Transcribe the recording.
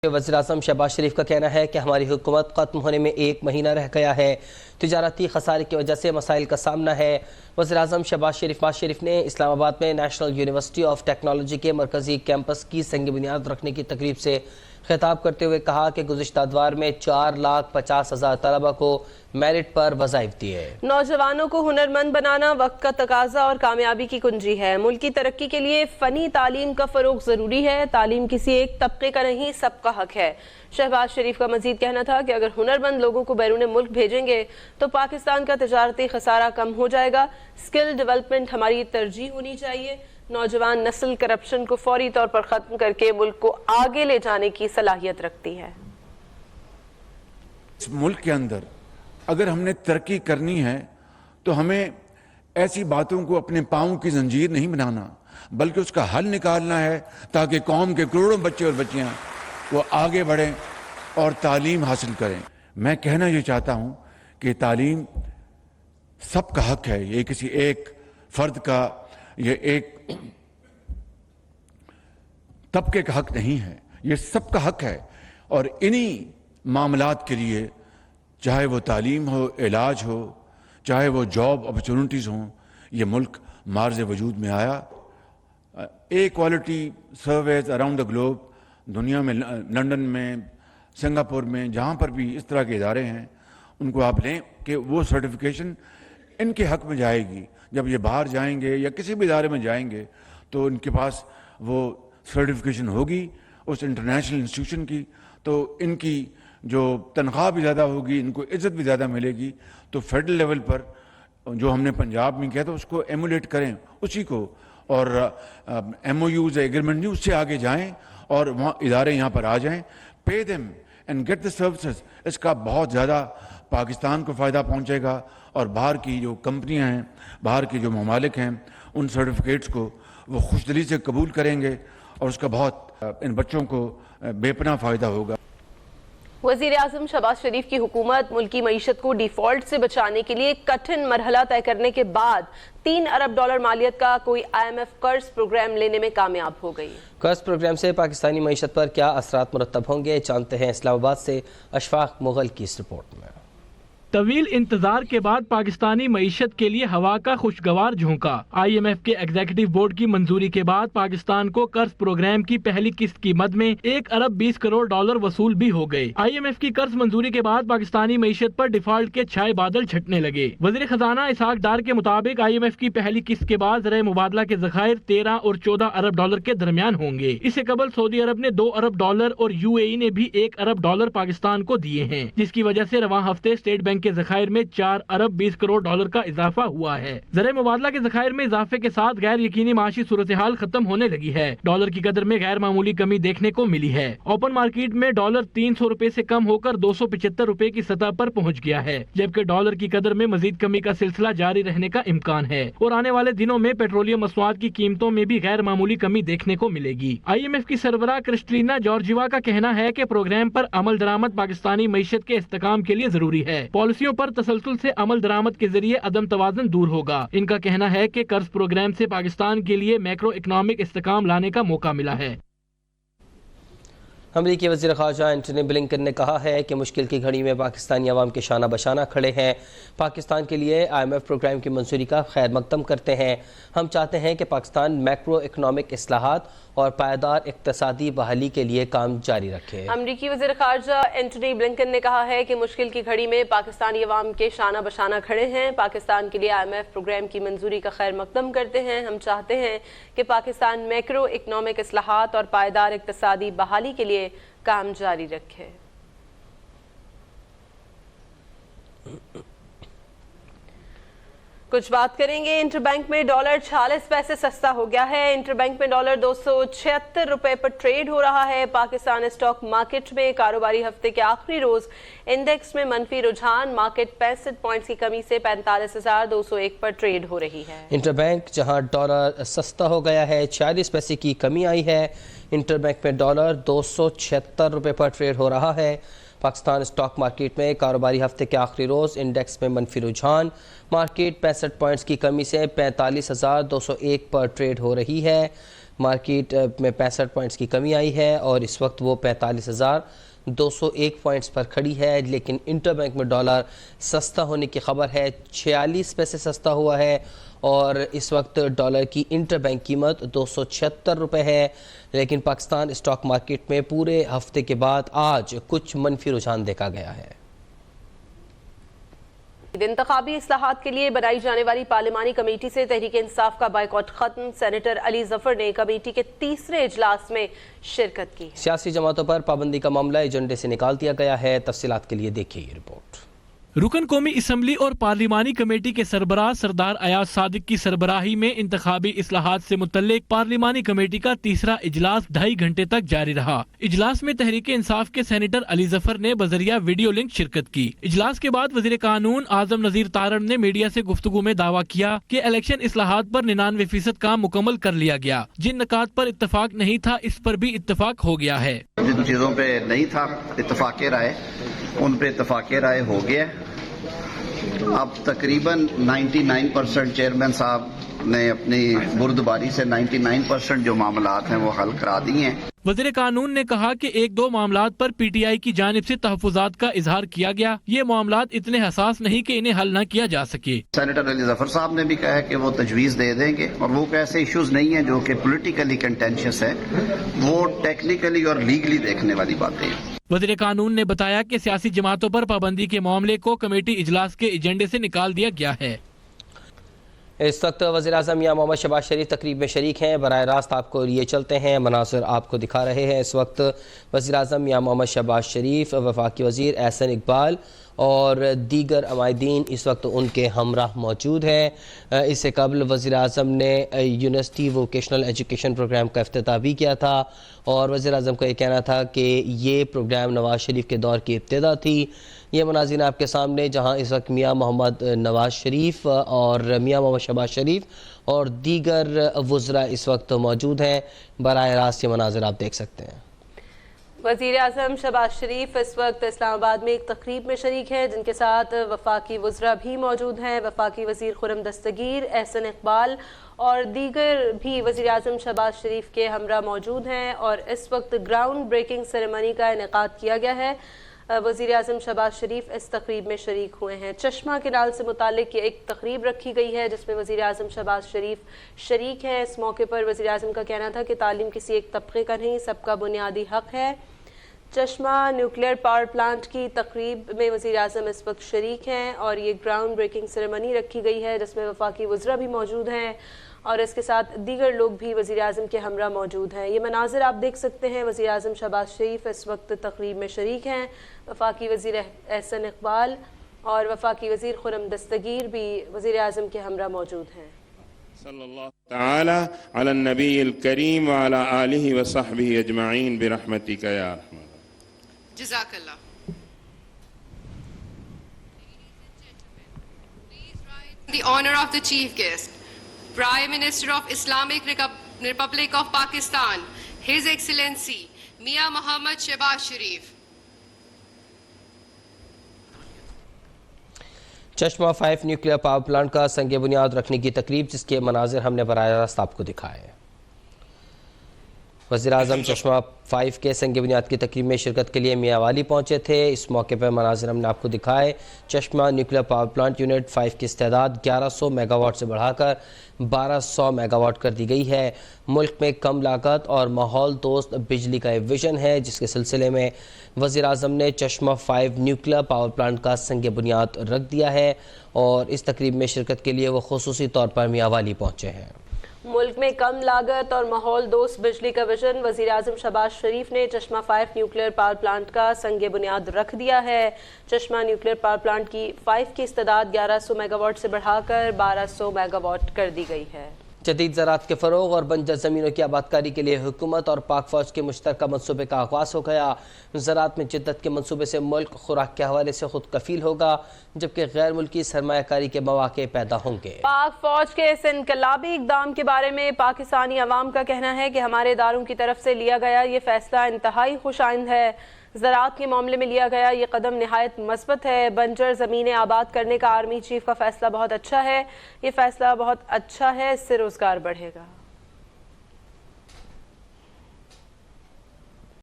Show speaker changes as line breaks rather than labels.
وزیراعظم شہباز شریف کا کہنا ہے کہ ہماری حکومت ختم ہونے میں 1 مہینہ رہ گیا ہے، تجارتی خسارے کی وجہ سے مسائل کا سامنا ہے۔ وزیراعظم شہباز شریف نے اسلام آباد میں نیشنل یونیورسٹی آف ٹیکنالوجی کے مرکزی کیمپس کی سنگ بنیاد رکھنے کی تقریب سے خطاب کرتے ہوئے کہا کہ گزشتہ ادوار میں 4,50,000 طلبہ کو میرٹ پر وظائف دیے۔
نوجوانوں کو ہنرمند بنانا وقت کا تقاضا اور کامیابی کی کنجی ہے۔ ملک کی ترقی کے لیے فنی تعلیم کا فروغ ضروری ہے۔ تعلیم کسی ایک طبقے کا نہیں، سب کا حق ہے۔ شہباز شریف کا مزید کہنا تھا کہ اگر ہنرمند لوگوں کو بیرون ملک بھیجیں گے تو پاکستان کا تجارتی خسارہ کم ہو جائے گا۔ سکل ڈیولپمنٹ ہماری ترجیح ہونی چاہیے۔ نوجوان نسل کرپشن کو فوری طور پر ختم کر کے ملک کو آگے لے جانے کی صلاحیت رکھتی ہے۔
اس ملک کے اندر اگر ہم نے ترقی کرنی ہے تو ہمیں ایسی باتوں کو اپنے پاؤں کی زنجیر نہیں بنانا، بلکہ اس کا حل نکالنا ہے تاکہ قوم کے کروڑوں بچے اور بچیاں وہ آگے بڑھیں اور تعلیم حاصل کریں۔ میں کہنا یہ چاہتا ہوں کہ تعلیم سب کا حق ہے، یہ کسی ایک فرد کا، یہ ایک طبقے کا حق نہیں ہے، یہ سب کا حق ہے۔ اور انہی معاملات کے لیے چاہے وہ تعلیم ہو، علاج ہو، چاہے وہ جاب اپرچونٹیز ہوں، یہ ملک معرض وجود میں آیا۔ Equality services around the globe, دنیا میں، لندن میں، سنگاپور میں، جہاں پر بھی اس طرح کے ادارے ہیں ان کو آپ لیں کہ وہ سرٹیفیکیشن ان کے حق میں جائے گی۔ جب یہ باہر جائیں گے یا کسی بھی ادارے میں جائیں گے تو ان کے پاس وہ سرٹیفیکیشن ہوگی اس انٹرنیشنل انسٹیٹیوشن کی، تو ان کی جو تنخواہ بھی زیادہ ہوگی، ان کو عزت بھی زیادہ ملے گی۔ تو فیڈرل لیول پر جو ہم نے پنجاب میں کیا تھا اس کو ایمولیٹ کریں اسی کو، اور ایم او یوز ایگریمنٹ نہیں، اس سے آگے جائیں اور وہاں ادارے یہاں پر آ جائیں، pay them and get the services. اس کا بہت زیادہ پاکستان کو فائدہ پہنچے گا، اور باہر کی جو کمپنیاں ہیں، باہر کے جو ممالک ہیں، ان سرٹیفکیٹس کو وہ خوش دلی سے قبول کریں گے، اور اس کا بہت ان بچوں کو بے پناہ فائدہ ہوگا۔
وزیر اعظم شہباز شریف کی حکومت ملکی معیشت کو ڈیفالٹ سے بچانے کے لیے کٹھن مرحلہ طے کرنے کے بعد $3 ارب مالیت کا کوئی IMF قرض پروگرام لینے میں کامیاب ہو گئی۔
قرض پروگرام سے پاکستانی معیشت پر کیا اثرات مرتب ہوں گے، جانتے ہیں اسلام آباد سے اشفاق مغل کی اس رپورٹ میں۔
طویل انتظار کے بعد پاکستانی معیشت کے لیے ہوا کا خوشگوار جھونکا۔ IMF کے ایگزیکٹو بورڈ کی منظوری کے بعد پاکستان کو قرض پروگرام کی پہلی قسط کی مد میں $1 ارب کروڑ وصول بھی ہو گئے۔ IMF کی قرض منظوری کے بعد پاکستانی معیشت پر ڈیفالٹ کے چھائے بادل چھٹنے لگے۔ وزیر خزانہ اسحاق ڈار کے مطابق IMF کی پہلی قسط کے بعد زرعی مبادلہ کے ذخائر $13 اور $14 ارب کے درمیان ہوں گے۔ اس سے قبل سعودی عرب نے $2 ارب اور UAE نے بھی $1 ارب پاکستان کو دیے ہیں، جس کی وجہ سے رواں ہفتے اسٹیٹ بینک کے ذخائر میں $4 ارب کروڑ کا اضافہ ہوا ہے۔ زرعی مبادلہ کے ذخائر میں اضافے کے ساتھ غیر یقینی معاشی صورتحال ختم ہونے لگی ہے۔ ڈالر کی قدر میں غیر معمولی کمی دیکھنے کو ملی ہے۔ اوپن مارکیٹ میں ڈالر $300 سے کم ہو کر $275 کی سطح پر پہنچ گیا ہے، جبکہ ڈالر کی قدر میں مزید کمی کا سلسلہ جاری رہنے کا امکان ہے، اور آنے والے دنوں میں پیٹرولیم مصنوعات کی قیمتوں میں بھی غیر معمولی کمی دیکھنے کو ملے گی۔ IMF کی سربراہ کرسٹلینا جارجیوا کا کہنا ہے کہ پروگرام پر عمل درآمد پاکستانی معیشت کے استحکام کے لیے ضروری ہے۔ پالیسیوں پر تسلسل سے عمل درآمد کے ذریعے عدم توازن دور ہوگا۔ ان کا کہنا ہے کہ قرض پروگرام سے پاکستان کے لیے میکرو اکنامک استحکام لانے کا موقع ملا ہے۔
امریکی وزیر خارجہ اینٹونی بلنکن نے کہا ہے کہ مشکل کی گھڑی میں پاکستانی عوام کے شانہ بشانہ کھڑے ہیں۔ پاکستان کے لیے IMF پروگرام کی منظوری کا خیر مقدم کرتے ہیں۔ ہم چاہتے ہیں کہ پاکستان میکرو اکنامک اصلاحات اور پائیدار اقتصادی بحالی کے لیے کام جاری رکھے۔
امریکی وزیر خارجہ اینٹونی بلنکن نے کہا ہے کہ مشکل کی گھڑی میں پاکستانی عوام کے شانہ بشانہ کھڑے ہیں۔ پاکستان کے لیے IMF پروگرام کی منظوری کا خیر مقدم کرتے ہیں۔ ہم چاہتے ہیں کہ پاکستان میکرو اکنامک اصلاحات اور پائیدار اقتصادی بحالی کے لیے کام جاری رکھے۔ کچھ بات کریں گے، انٹر بینک میں ڈالر 46 پیسے سستا ہو گیا ہے۔ انٹر بینک میں ڈالر $276 پر ٹریڈ ہو رہا ہے۔ پاکستان اسٹاک مارکیٹ میں کاروباری ہفتے کے آخری روز انڈیکس میں منفی رجحان، مارکیٹ 65 پوائنٹس کی کمی سے 45,201 پر ٹریڈ ہو رہی ہے۔
انٹر بینک جہاں ڈالر سستا ہو گیا ہے، 46 پیسے کی کمی آئی ہے۔ انٹر بینک میں ڈالر $276 پر ٹریڈ ہو رہا ہے۔ پاکستان اسٹاک مارکیٹ میں کاروباری ہفتے کے آخری روز انڈیکس میں منفی رجحان، مارکیٹ 65 پوائنٹس کی کمی سے 45,201 پر ٹریڈ ہو رہی ہے۔ مارکیٹ میں 65 پوائنٹس کی کمی آئی ہے اور اس وقت وہ 45,201 پوائنٹس پر کھڑی ہے، لیکن انٹر بینک میں ڈالر سستا ہونے کی خبر ہے، 46 پیسے سستا ہوا ہے اور اس وقت ڈالر کی انٹر بینک قیمت 276 روپے ہے، لیکن پاکستان اسٹاک مارکیٹ میں پورے ہفتے کے بعد آج کچھ منفی رجحان دیکھا گیا ہے۔
انتخابی اصلاحات کے لیے بنائی جانے والی پارلیمانی کمیٹی سے تحریک انصاف کا بائیکاٹ ختم، سینیٹر علی ظفر نے کمیٹی کے تیسرے اجلاس میں شرکت کی۔
سیاسی جماعتوں پر پابندی کا معاملہ ایجنڈے سے نکال دیا گیا ہے، تفصیلات کے لیے دیکھیے یہ رپورٹ۔
رکن قومی اسمبلی اور پارلیمانی کمیٹی کے سربراہ سردار ایاز صادق کی سربراہی میں انتخابی اصلاحات سے متعلق پارلیمانی کمیٹی کا تیسرا اجلاس 2.5 گھنٹے تک جاری رہا۔ اجلاس میں تحریک انصاف کے سینیٹر علی ظفر نے بذریعہ ویڈیو لنک شرکت کی۔ اجلاس کے بعد وزیر قانون اعظم نذیر تارڑ نے میڈیا سے گفتگو میں دعویٰ کیا کہ الیکشن اصلاحات پر 99% کام مکمل کر لیا گیا، جن نکات پر اتفاق نہیں تھا اس پر بھی اتفاق ہو گیا ہے۔
جن چیزوں پہ نہیں تھا اتفاق رائے ان پہ اتفاق رائے ہو گیا۔ اب تقریباً 99% چیئرمین صاحب نے اپنی بردباری سے 99% جو معاملات ہیں وہ حل کرا دیے ہیں۔
وزیر قانون نے کہا کہ 1-2 معاملات پر پی ٹی آئی کی جانب سے تحفظات کا اظہار کیا گیا، یہ معاملات اتنے حساس نہیں کہ انہیں حل نہ کیا جا سکے۔
سینیٹر علی ظفر صاحب نے بھی کہا ہے کہ وہ تجویز دے دیں گے، اور وہ ایسے ایشوز نہیں ہیں جو کہ پولیٹیکلی کنٹینشیس ہے، وہ ٹیکنیکلی اور لیگلی دیکھنے والی باتیں ہیں۔
وزیر قانون نے بتایا کہ سیاسی جماعتوں پر پابندی کے معاملے کو کمیٹی اجلاس کے ایجنڈے سے نکال دیا گیا ہے۔
اس وقت وزیراعظم میاں محمد شہباز شریف تقریب میں شریک ہیں، براہ راست آپ کو لیے چلتے ہیں، مناظر آپ کو دکھا رہے ہیں۔ اس وقت وزیراعظم میاں محمد شہباز شریف، وفاقی وزیر احسن اقبال اور دیگر عمائدین اس وقت ان کے ہمراہ موجود ہیں۔ اس سے قبل وزیراعظم نے یونیورسٹی ووکیشنل ایجوکیشن پروگرام کا افتتاح بھی کیا تھا اور وزیراعظم کا یہ کہنا تھا کہ یہ پروگرام نواز شریف کے دور کی ابتدا تھی۔ یہ مناظرین آپ کے سامنے جہاں اس وقت میاں محمد نواز شریف اور میاں محمد شہباز شریف اور دیگر وزراء اس وقت موجود ہیں، براہ راست یہ مناظر آپ دیکھ سکتے ہیں۔
وزیر اعظم شہباز شریف اس وقت اسلام آباد میں ایک تقریب میں شریک ہیں جن کے ساتھ وفاقی وزراء بھی موجود ہیں، وفاقی وزیر خرم دستگیر، احسن اقبال اور دیگر بھی وزیر اعظم شہباز شریف کے ہمراہ موجود ہیں اور اس وقت گراؤنڈ بریکنگ سیریمنی کا انعقاد کیا گیا ہے۔ وزیر اعظم شہباز شریف اس تقریب میں شریک ہوئے ہیں۔ چشمہ کینال سے متعلق ایک تقریب رکھی گئی ہے جس میں وزیر اعظم شہباز شریف شریک ہیں۔ اس موقع پر وزیر اعظم کا کہنا تھا کہ تعلیم کسی ایک طبقے کا نہیں، سب کا بنیادی حق ہے۔ چشمہ نیوکلیئر پاور پلانٹ کی تقریب میں وزیر اعظم اس وقت شریک ہیں اور یہ گراؤنڈ بریکنگ سیریمنی رکھی گئی ہے جس میں وفاقی وزراء بھی موجود ہیں اور اس کے ساتھ دیگر لوگ بھی وزیر اعظم کے ہمراہ موجود ہیں۔ یہ مناظر آپ دیکھ سکتے ہیں، وزیر اعظم شہباز شریف اس وقت تقریب میں شریک ہیں، وفاقی وزیر احسن اقبال اور وفاقی وزیر خرم دستگیر بھی وزیر اعظم کے ہمراہ موجود ہیں۔
صلی اللہ تعالی علی النبی الکریم وعلی آلہ وصحبہ اجمعین برحمتک یا ارحم۔
جزاک اللہ۔ The honor of the chief guest, Prime Minister of Islamic Republic of Pakistan, His Excellency Mian Mohammad Shehbaz Sharif.
چشمہ 5 نیوکلیئر پاور پلانٹ کا سنگ بنیاد رکھنے کی تقریب جس کے مناظر ہم نے براہ راست آپ کو دکھائے ہیں۔ وزیراعظم چشمہ 5 کے سنگ بنیاد کی تقریب میں شرکت کے لیے میاں والی پہنچے تھے۔ اس موقع پر مناظر ہم نے آپ کو دکھائے۔ چشمہ نیوکلیئر پاور پلانٹ یونٹ 5 کی استعداد 1100 میگا واٹ سے بڑھا کر 1200 میگا واٹ کر دی گئی ہے۔ ملک میں کم لاگت اور ماحول دوست بجلی کا ایک ویژن ہے جس کے سلسلے میں وزیراعظم نے چشمہ 5 نیوکلیئر پاور پلانٹ کا سنگ بنیاد رکھ دیا ہے اور اس تقریب میں شرکت کے لیے وہ خصوصی طور پر میاں والی پہنچے ہیں۔
ملک میں کم لاگت اور ماحول دوست بجلی کا ویژن، وزیر اعظم شہباز شریف نے چشمہ 5 نیوکلیئر پاور پلانٹ کا سنگ بنیاد رکھ دیا ہے۔ چشمہ نیوکلیئر پاور پلانٹ کی 5 کی استعداد 1100 میگا واٹ سے بڑھا کر 1200 میگا واٹ کر دی گئی ہے۔
جدید زراعت کے فروغ اور بنجر زمینوں کی آبادکاری کے لیے حکومت اور پاک فوج کے مشترکہ منصوبے کا آغاز ہو گیا۔ زراعت میں جدت کے منصوبے سے ملک خوراک کے حوالے سے خود کفیل ہوگا جبکہ غیر ملکی سرمایہ کاری کے مواقع پیدا ہوں گے۔
پاک فوج کے اس انقلابی اقدام کے بارے میں پاکستانی عوام کا کہنا ہے کہ ہمارے اداروں کی طرف سے لیا گیا یہ فیصلہ انتہائی خوش آئند ہے۔ زراعت کے معاملے میں لیا گیا یہ قدم نہایت مثبت ہے۔ بنجر زمینیں آباد کرنے کا آرمی چیف کا فیصلہ بہت اچھا ہے۔ یہ فیصلہ بہت اچھا ہے، اس سے روزگار بڑھے گا۔